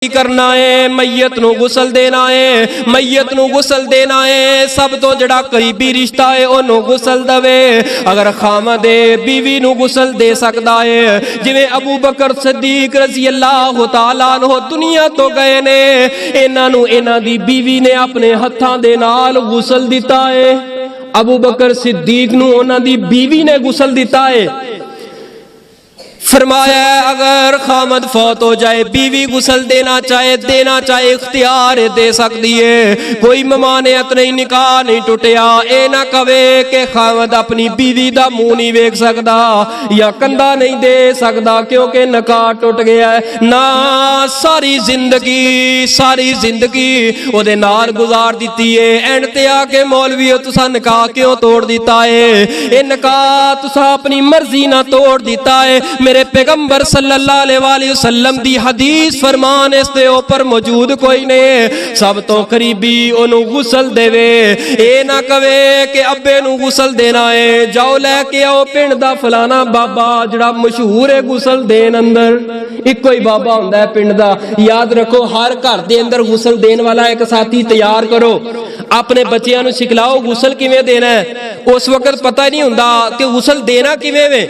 करना है, मैयत नूं गुसल देना है, मैयत नूं गुसल देना है। सब तो जड़ा करीबी रिश्ता है ओनू गुसल दवे। अगर खामद बीवी नूं गुसल दे सकता है, जिवें अबू बकर सिद्दीक रज़ी अल्लाह तआला अन्हु दुनिया तो गए ने, इन्हां नूं इन्हां दी बीवी ने अपने हत्थां दे नाल गुसल दिता है। अबू बकर सिद्दीक नूं उन्हां दी बीवी ने गुसल दिता है। फरमाया अगर खामद फौत हो जाए, बीवी गुसल देना चाहे इख्तियार दे सकती है। कोई ममानियत नहीं, निकाह नहीं टुटिया। ए ना कवे कि खामद अपनी बीवी दा मुंह नहीं वेख सकता या कंधा नहीं दे सकता क्योंकि निकाह टुट गया है। ना, सारी जिंदगी ओदे नाल गुजार दिती है। एंड ते आके मौलवी तुसा निकाह क्यों तोड़ दिता है? ए निकाह तुसा अपनी मर्जी ना तोड़ दिता है। मेरे पैगंबर सल्लल्लाहु अलैहि वसल्लम दी हदीस फरमान इस दे ऊपर मौजूद कोई नहीं। सब तो करीबी ओनू गुसल देवे। ए ना कवे कि अब्बे नू गुसल देना है, जाओ लैके आओ पिंड दा फलाना बाबा जड़ा मशहूर है गुसल देन अंदर। इको ही बाबा हुंदा है पिंड दा। याद रखो, हर घर दे अंदर गुसल देन वाला एक साथी तैयार करो। अपने बच्चियां नू सिखलाओ गुसल किवें देना है। उस वक्त पता ही नहीं हुंदा कि गुसल देना किवें वे।